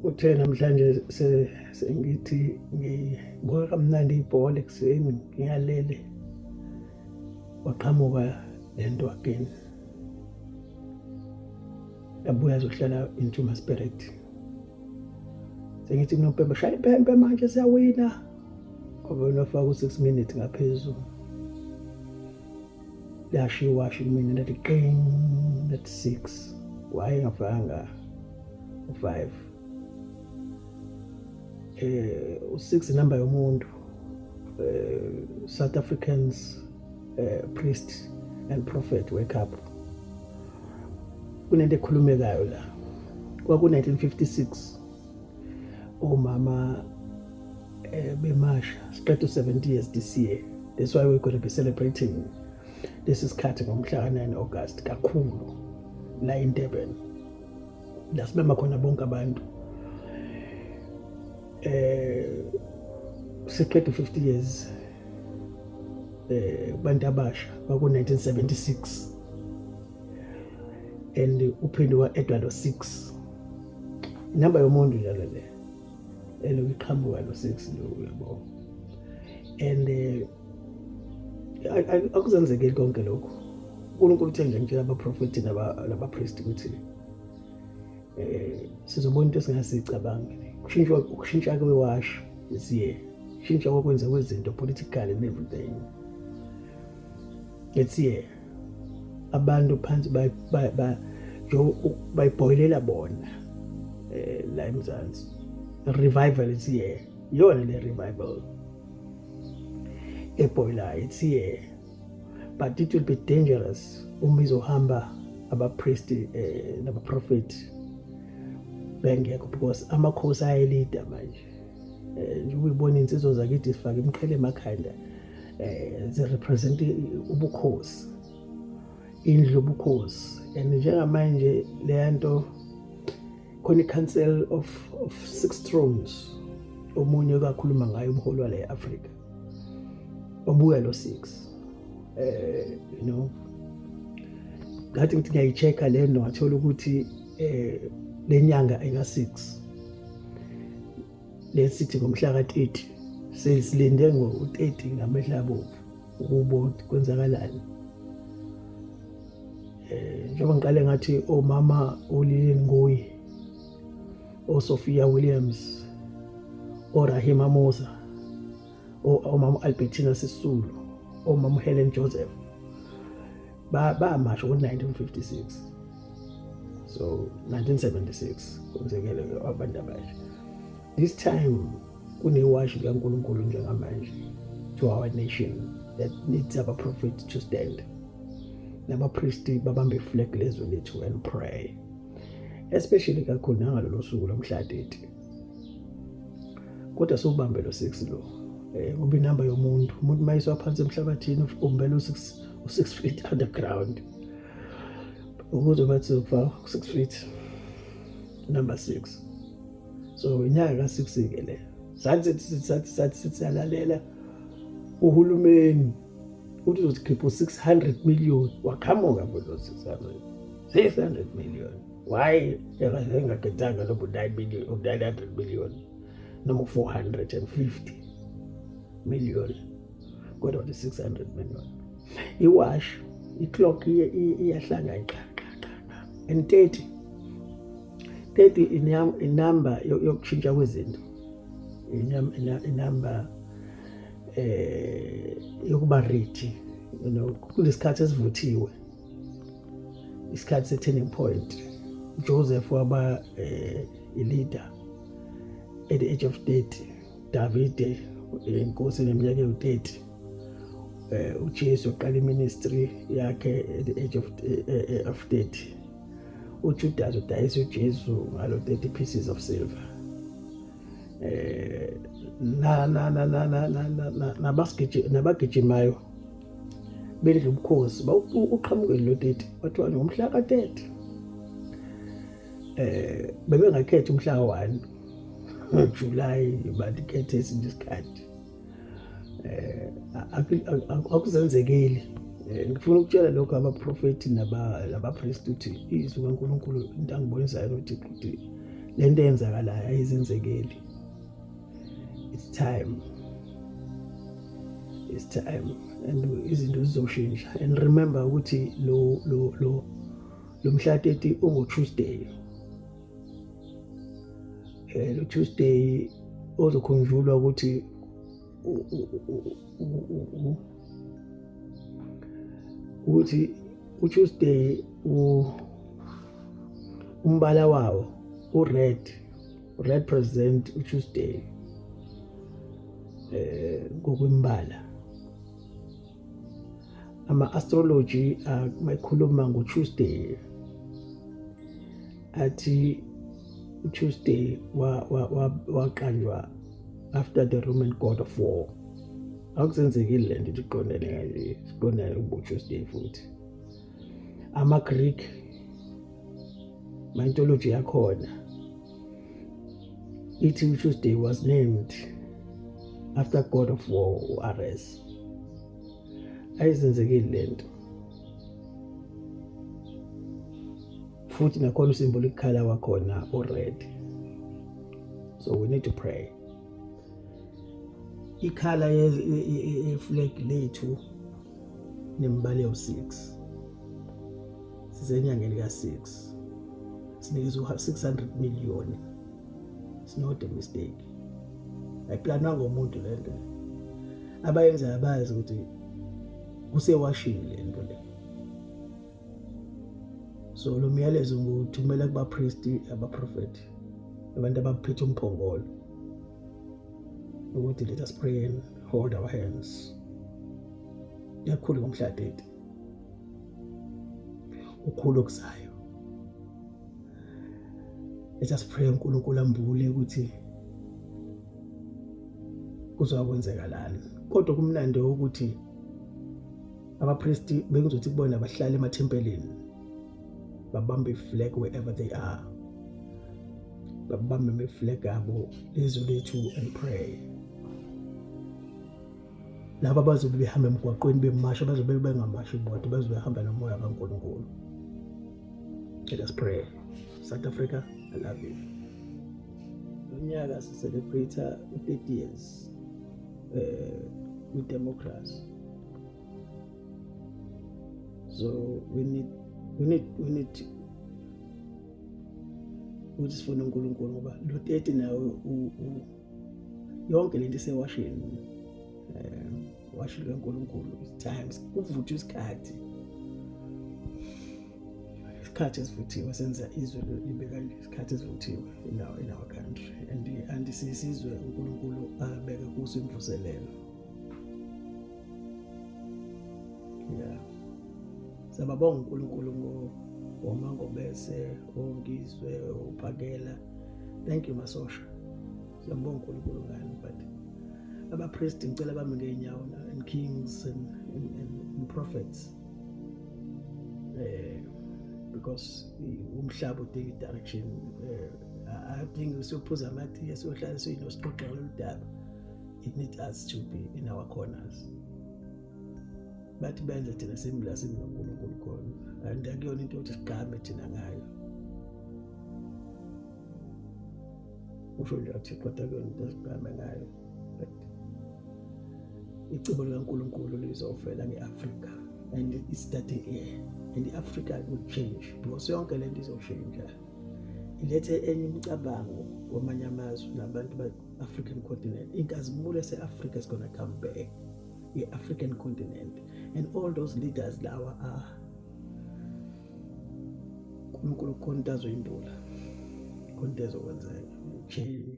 Uthe namhlanje sengithi ngibuka kamnandi ibhola ekuseni ngiyalele waqhamuka lento again yabuya azohlala into my spirit sengithi kunoPembe shaya iPembe manje siyawina ngoba unofaka u6 minutes ngaphezulu lashiwa mina lathi qing at 6 waye ngafanga u5 u6 number yomuntu South Africans priest and prophet wake up kunento ekhulumekayo la kwaku 1956 omama bemasha siqedwe 70 years this year. That's why we're going to be celebrating this is isikhathi ngomhla 9 August kakhulu la in Durban la sibema khona bonke abantu siqedwe 50 years bantu abasha kwaku 1976 and uphinde wa-edwa lo6 inamba yomuntu njalo le elokuqhamuka lo6 lo yabo and akuzenzekeli konke lokho uNkulunkulu uthe nje ngitshela abaprofeti nabapriest ukuthi sizobona into esingasicabanga ukushintsha kwewash isiye shintsha kokwenza kwezinto politically and everything it's here abantu phansi bayiboilela bona la eMzansi revival is here yona le revival eboila it's here but it will be dangerous uma izohamba abapriest nabaprofeti bengekho because amakhosi ayelida manje nje uyibona insizwa zakithi sifaka imqhele emakhanda ze represent ubukhosi indlu ubukhosi and njengamanje le nto khona i-council of 6 thrones omunye okakhuluma ngayo umholi wale Africa obuya lo6 you know ngathi ngithi ngiyayichecka le nto ngathola ukuthi lenyanga ayika6 lesithi ngomhla ka30 sesilinde ngo30 ngamehla abovu ukubona kwenzakalani njengoba ngiqale ngathi omama uLillian Ngoyi oSophia Williams oRahima Musa omama Albertina Sisulu omama Helen Joseph bamasha ngo1956 so 1976 kwenzekele abantu abasha this time kunewashi kaNkulunkulu njengamanje to our nation that needs our prophet to stand nabapriest babambe iflag lezwe lethu and pray especially kakhulu ngalolu suku lomhla 30 kodwa sobambe lo6 lo ngoba inamba yomuntu mayiswa phansi emhlabathini umbela u6 feet underground ukuze bathi ufa 6 feet number 6 so inyanga ka6 ke le sathi siyalalela uhulumeni uthi uzokhipha 600 million waqhamuka futhi 600 million why engakhetanga lo 9 million 900 million noma 450 million kodwa 600 million iwash iclock iyahlanga iqhaqha and 30 inamba yokushintsha kwezinto inamba yokuba ready you know kulesikhathi esivuthiwe isikhathi se-turning point Joseph waba leader at the age of 30 David inkosi neminyaka ewu30 uJesu uqala iministry yakhe at the age of 30 uJudas udayisa uJesu ngalo 30 pieces of silver nabagijimayo bedla ubukhosi uqhamukele lo 30 wathiwa ngomhla ka30 bebengakhetha umhla ka1 July badikhethe isikhathi akuzenzekeli ngifuna ukutshela lokho abaprofeti nabapriest uthi izwi kaNkulunkulu into angibonisayo ukuthi Le nto eyenzakalayo ayizenzekeli. It's time. It's time. And izinto zizoshintsha. And remember ukuthi lo mhla 30 ungo-Tuesday. Lo Tuesday ozokhunjulwa ukuthi u-Tuesday umbala wawo red represent u-Tuesday ngokwembala. Ama-astrology mayikhuluma ngo-Tuesday athi u-Tuesday waqanjwa after the Roman god of war. Akusenzekile le nto iqondene kanje, siqondane kubo-Tuesday futhi. Ama-Greek mythology yakhona ithi u-Tuesday was named after god of war u-Ares. Ayizenzekile le nto futhi nakhona usymbolic color wakhona o-red. So we need to pray. Ikhala ye-flag lethu nembali yawu-6 sisenyangeni ka-6 sinikezwe 600 million. It's not a mistake. Ayiplanwanga umuntu le nto. Abayenzayo abazi ukuthi kusewashile le nto le. So lo myalezo nguthumela kubapristi, abaprofeti, abantu abaphethe umphongolo ukuthi let us pray and hold our hands. Yakhulu ngomhla 30 ukhulu okuzayo. Let us pray uNkulunkulu ambule ukuthi kuzokwenzekalani. Kodwa kumnandi ukuthi abapristi bengizothi kubona bahlala emathempelini babambe iflag wherever they are. Babambe iflag abo izwe lethu and pray. Laba bazobe behamba emgwaqweni bemasha, bazobe bengamashi bodwa, bazobe behamba nomoya kaNkulunkulu. Let us pray. South Africa, I love you. Unyaka celebrate 30 years with democracy. So we need ukuthi sifune uNkulunkulu ngoba lo 30 nawe yonke lento isewashini. Washilo uNkulunkulu times kuvuthwa isikhathi esivuthiwe senza izwe libe kanje, isikhathi esivuthiwe in our country and sisizwe uNkulunkulu abeka kuso imvuselelo. Yeah. Sababonga uNkulunkulu ngoMangobese, oNgizwe, uPhakela. Thank you Masosha. Siyambonga uNkulunkulu ngani, but abapriest ngicela bami ngeenyawo and kings and prophets. Because umhlaba udinga direction. I think usiyophuza amathi esiyohlala siyinosixoxa loludaba. It needs us to be in our corners. Bathi benze thina simla noNkulunkulu khona. And akuyona into yokuthi sigqame thina ngayo. Usho nje athi kodwa akuyona into esigqame ngayo. But icebo likaNkulunkulu lizofela ngeAfrika, and it's starting here. And Africa will change because yonke le nto izoshintsha. Ilethe enye imicabango kwamanye amazwe nabantu be-African continent. Inkazimulo yase-Africa is going to come back. The-African continent. And all those leaders lawa are uNkulunkulu khona into azoyindula. Khona into ezokwenzeka. Change.